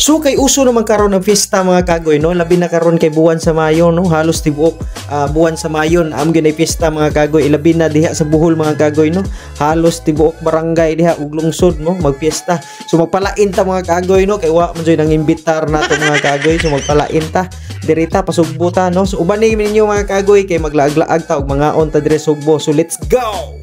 So kay uso naman karon ng fiesta mga kagoy no, labi na karon kay buwan sa Mayo no, halos tibuok buwan sa Mayo am ginay fiesta mga kagoy, labi na diha sa Bohol mga kagoy no, halos tibuok barangay diha ug lungsod no magfiesta. So magpalain ta mga kagoy no, kay wa man joy nang imbitar nato mga kagoy, so magpalain ta dirita pasugbo ta no. So uban ninyo mga kagoy kay maglaag-laag ta og mga on ta dire Sugbo. So let's go.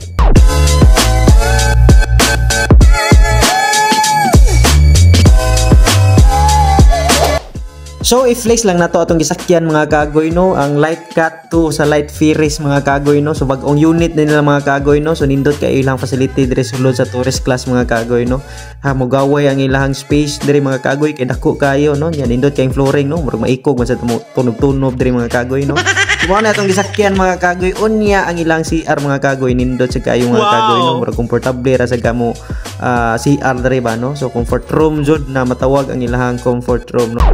So i-flex lang nato atong gisakyan mga kagoy no, ang Light Cat 2 sa Light Ferries mga kagoy no. So bag-ong unit din nila mga kagoy no, so nindot kay ilang facility dire sulod sa tourist class mga kagoy no. Ha mogaway ang ilahang space dire mga kagoy kay dako kayo no, nya nindot kay flooring no, murag maikog man sa tunog-tunog dire mga kagoy no. So mo na atong gisakyan mga kagoy, unya ang ilang CR mga kagoy, nindot sa kayo mga kagoy no, murag komportable ra sa gamo CR dire ba no. So comfort room jud na matawag ang ilahang comfort room no.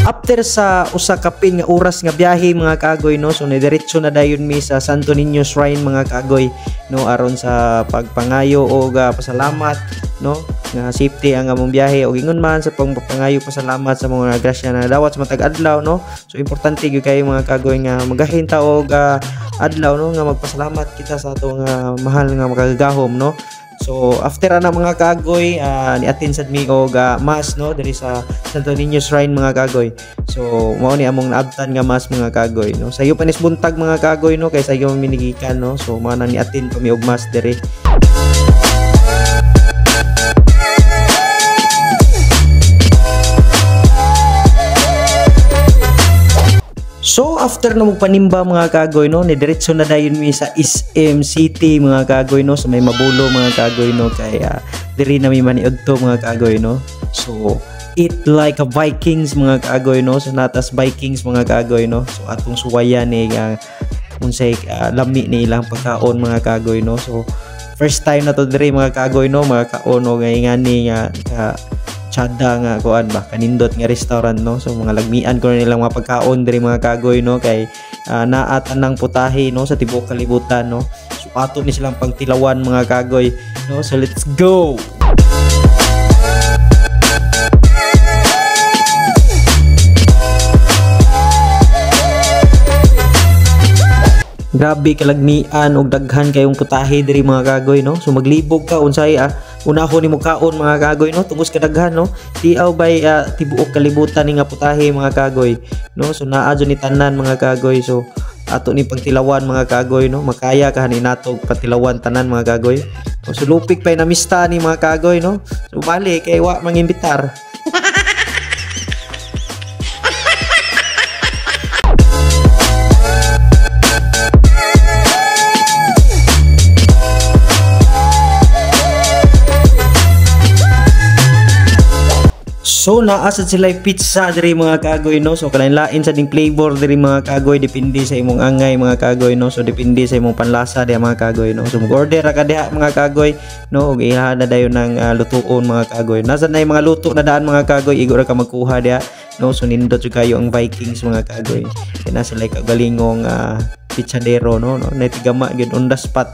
After sa usa ka pin nga oras nga biyahe mga kagoy no, so nidiretso na dayon mi sa Santo Niño Shrine mga kagoy no, aron sa pagpangayo o pasalamat no, nga safety ang among biyahe o ingon man sa pagpangayo pasalamat sa mga grasya na dawat sa matag adlaw no. So importante gyud kayo mga kagoy nga magahin ta og adlaw no, nga magpasalamat kita sa ato nga mahal nga makagagahom no. So after ana mga kagoy, ni-attend sad mi og mass no diri sa Santo Niño Shrine mga kagoy. So mao ni among naabtan nga mass mga kagoy no. Sayo panis buntag mga kagoy no, kay sayo minigikan no. So mao nang ni-attend kami og mass diri. So after na magpanimba mga kagoy no, nidiretso na dayon mi sa SM City mga kagoy no, sa may Mabulo mga kagoy no, kay diri na mi maniudto mga kagoy no. So eat like a Vikings mga kagoy no, so natas Vikings mga kagoy no. So atong suwayan ni unsay lami ni ilang pagkaon mga kagoy no. So first time na to diri mga kagoy no, mga kaon o ngani nga tsada nga kuan ba kanindot nga restaurant no. So mga lagmian ko nilang mga pagkaon diri mga kagoy no, kay naat anang putahe no sa tibuok kalibutan no. So ato ni silang pangtilawan mga kagoy no. So let's go. Grabe kalagmian og daghan kayong putahe diri mga kagoy no. So maglibog ka unsay unahon nimo kaon mga kagoy no, tungos kadaghan no. Tiaw bay tibuok kalibutan ni nga putahe mga kagoy no. So naa jud ni tanan mga kagoy. So ato ni pagtilawan mga kagoy no, makaya ka ni nato patilawan tanan mga kagoy. So lupik pay na mista ni mga kagoy no. So bali kay wa mangimbitar. So naasad sila pizza diri mga kagoy no. So kalain-lain sa ding flavor diri mga kagoy, depende sa imong angay mga kagoy no. So depende sa imong panlasa diha mga kagoy no. So mag-order ra ka diha mga kagoy no, ug ilaha na dayon ng lutuon mga kagoy. Nasa na yung mga luto na daan mga kagoy, igo ra ka magkuha diha no. So nindot jud kayo ang Vikings mga kagoy. Kaya sila kagalingong pizzadero no, natigama gyud on the spot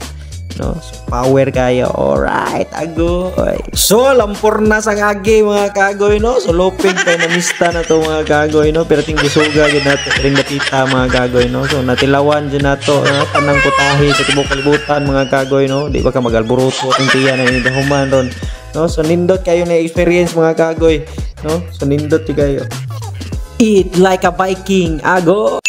no. So power kayo. Alright agoy. So lampor na sa ngagi mga kagoy no. So loping kay na mista na to mga kagoy no, pero ting gisuga gyud nato ring nakita mga kagoy no. So natilawan jud nato tanang putahe sa tibuok kalibutan mga kagoy no. Di ba ka magalburuto ang tiyan ang idahuman ron no. So nindot kayo na experience mga kagoy no. So nindot jud kayo. Eat like a Viking agoy.